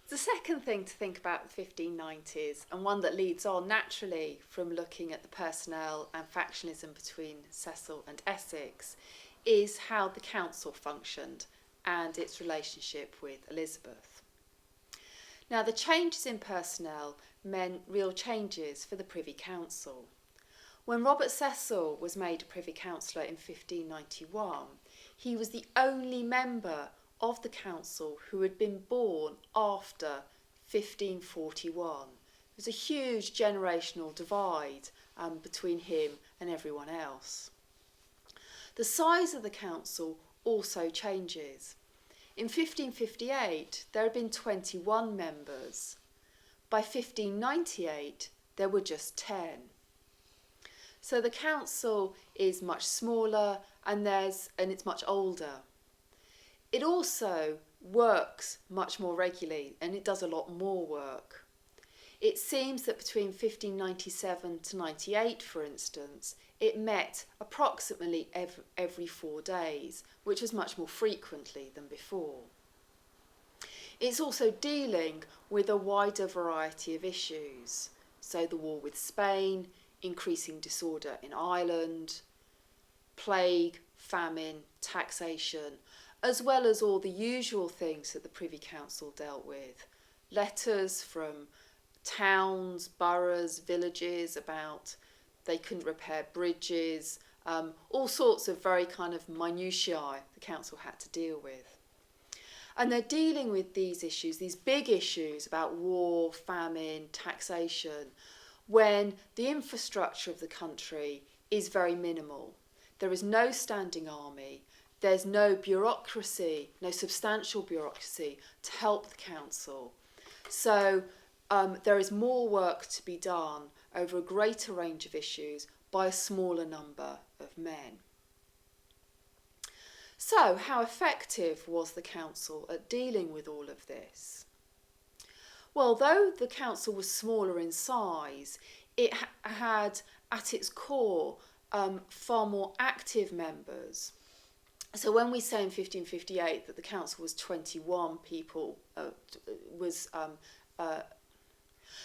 The second thing to think about the 1590s, and one that leads on naturally from looking at the personnel and factionalism between Cecil and Essex, is how the council functioned and its relationship with Elizabeth. Now, the changes in personnel meant real changes for the Privy Council. When Robert Cecil was made a Privy Councillor in 1591, he was the only member of the council who had been born after 1541. There was a huge generational divide between him and everyone else. The size of the council also changes. In 1558, there had been 21 members. By 1598, there were just 10. So the council is much smaller and it's much older. It also works much more regularly and it does a lot more work. It seems that between 1597 to 98, for instance, it met approximately every 4 days, which was much more frequently than before. It's also dealing with a wider variety of issues. So the war with Spain, increasing disorder in Ireland, plague, famine, taxation, as well as all the usual things that the Privy Council dealt with. Letters from towns, boroughs, villages about they couldn't repair bridges, all sorts of very kind of minutiae the council had to deal with. And they're dealing with these issues, these big issues about war, famine, taxation, when the infrastructure of the country is very minimal. There is no standing army. There's no bureaucracy, no substantial bureaucracy to help the council. So there is more work to be done over a greater range of issues by a smaller number of men. So how effective was the council at dealing with all of this? Well, though the council was smaller in size, it had at its core far more active members. So when we say in 1558 that the council was 21 people,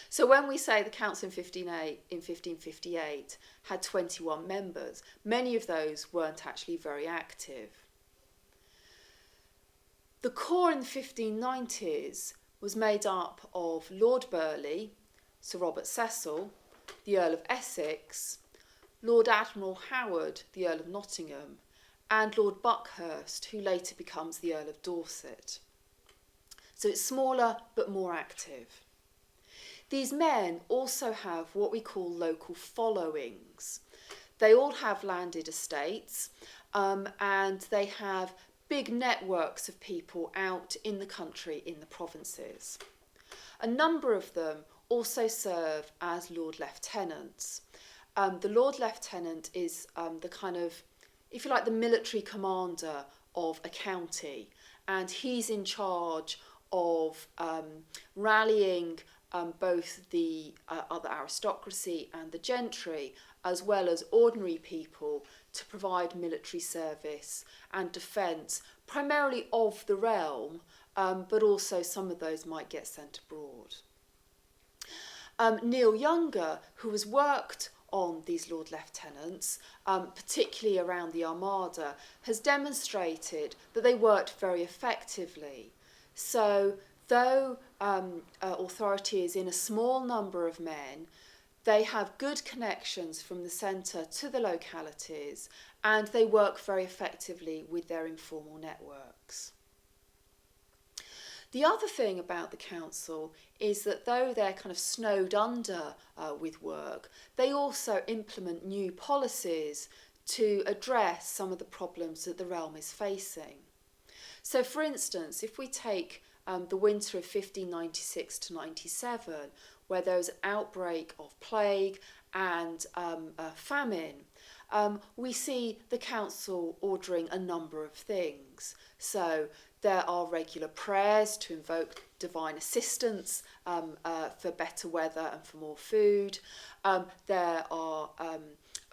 so when we say the council in 1558 had 21 members, many of those weren't actually very active. The core in the 1590s was made up of Lord Burghley, Sir Robert Cecil, the Earl of Essex, Lord Admiral Howard, the Earl of Nottingham, and Lord Buckhurst, who later becomes the Earl of Dorset. So it's smaller but more active. These men also have what we call local followings. They all have landed estates and they have big networks of people out in the country, in the provinces. A number of them also serve as Lord Lieutenants. The Lord Lieutenant is the kind of, if you like, the military commander of a county, and he's in charge of rallying both the other aristocracy and the gentry, as well as ordinary people, to provide military service and defence, primarily of the realm, but also some of those might get sent abroad. Neil Younger, who has worked on these Lord Lieutenants, particularly around the Armada, has demonstrated that they worked very effectively. So though authority is in a small number of men, they have good connections from the centre to the localities, and they work very effectively with their informal networks. The other thing about the council is that though they're kind of snowed under with work, they also implement new policies to address some of the problems that the realm is facing. So for instance, if we take the winter of 1596 to 97, where there was an outbreak of plague and famine, we see the council ordering a number of things. So there are regular prayers to invoke divine assistance for better weather and for more food. There are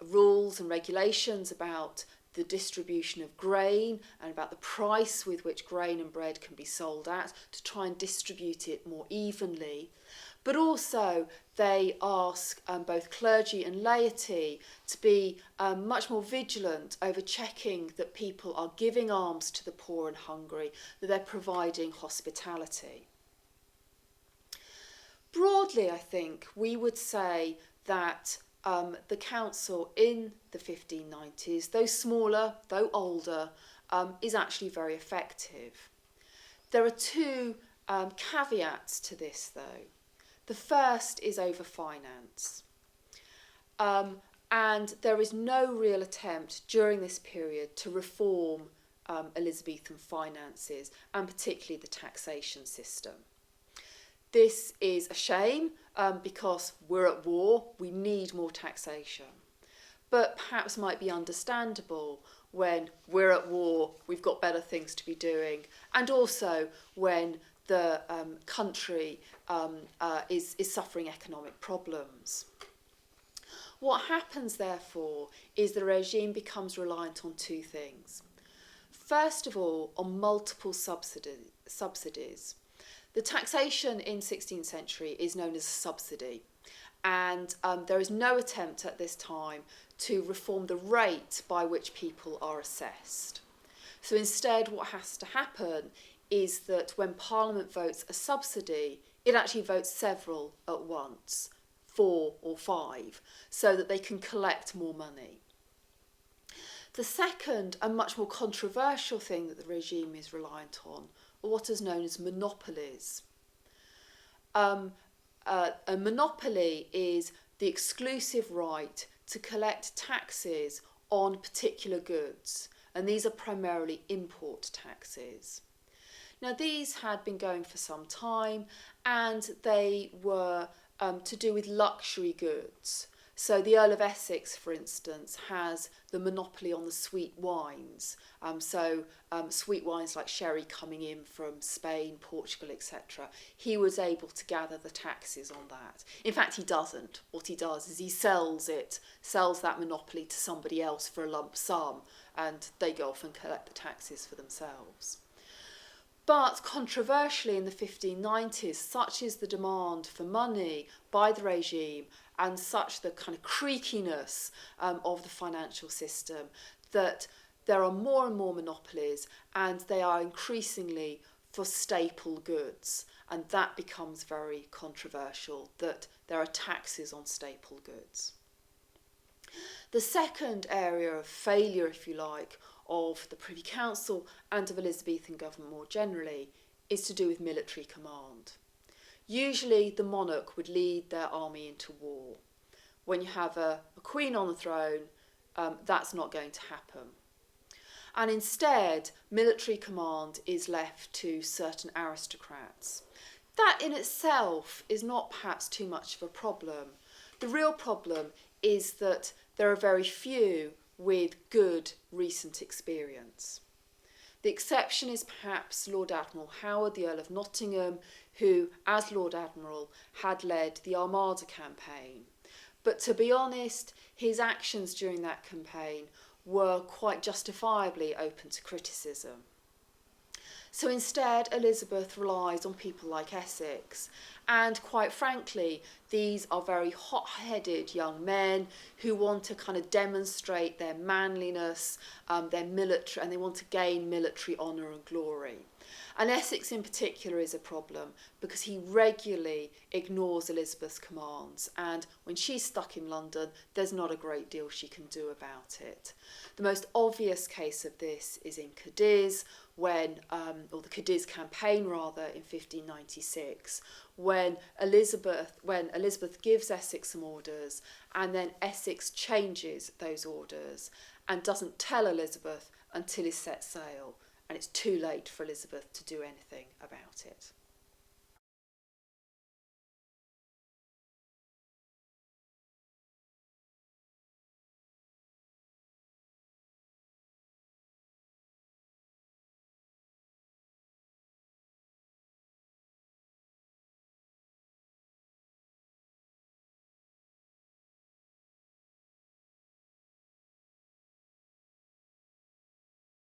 rules and regulations about the distribution of grain and about the price with which grain and bread can be sold at, to try and distribute it more evenly. But also they ask both clergy and laity to be much more vigilant over checking that people are giving alms to the poor and hungry, that they're providing hospitality. Broadly, I think we would say that the council in the 1590s, though smaller, though older, is actually very effective. There are two caveats to this, though. The first is over finance. And there is no real attempt during this period to reform Elizabethan finances, and particularly the taxation system. This is a shame because we're at war, we need more taxation. But perhaps might be understandable when we're at war, we've got better things to be doing, and also when the country is suffering economic problems. What happens, therefore, is the regime becomes reliant on two things. First of all, on multiple subsidies. The taxation in 16th century is known as a subsidy, and there is no attempt at this time to reform the rate by which people are assessed. So instead, what has to happen is that when Parliament votes a subsidy, it actually votes several at once, 4 or 5, so that they can collect more money. The second and much more controversial thing that the regime is reliant on are what is known as monopolies. A monopoly is the exclusive right to collect taxes on particular goods, and these are primarily import taxes. Now, these had been going for some time, and they were to do with luxury goods. So the Earl of Essex, for instance, has the monopoly on the sweet wines. Sweet wines like sherry coming in from Spain, Portugal, etc. He was able to gather the taxes on that. In fact, he doesn't. What he does is he sells that monopoly to somebody else for a lump sum, and they go off and collect the taxes for themselves. But controversially, in the 1590s, such is the demand for money by the regime and such the kind of creakiness of the financial system that there are more and more monopolies, and they are increasingly for staple goods. And that becomes very controversial, that there are taxes on staple goods. The second area of failure, if you like, of the Privy Council and of Elizabethan government more generally is to do with military command. Usually the monarch would lead their army into war. When you have a queen on the throne, that's not going to happen. And instead, military command is left to certain aristocrats. That in itself is not perhaps too much of a problem. The real problem is that there are very few with good recent experience. The exception is perhaps Lord Admiral Howard, the Earl of Nottingham, who, as Lord Admiral, had led the Armada campaign. But to be honest, his actions during that campaign were quite justifiably open to criticism. So instead, Elizabeth relies on people like Essex. And quite frankly, these are very hot-headed young men who want to kind of demonstrate their manliness, their military, and they want to gain military honour and glory. And Essex in particular is a problem because he regularly ignores Elizabeth's commands, and when she's stuck in London, there's not a great deal she can do about it. The most obvious case of this is in Cadiz, or the Cadiz campaign rather, in 1596, when Elizabeth gives Essex some orders, and then Essex changes those orders and doesn't tell Elizabeth until he sets sail. And it's too late for Elizabeth to do anything about it.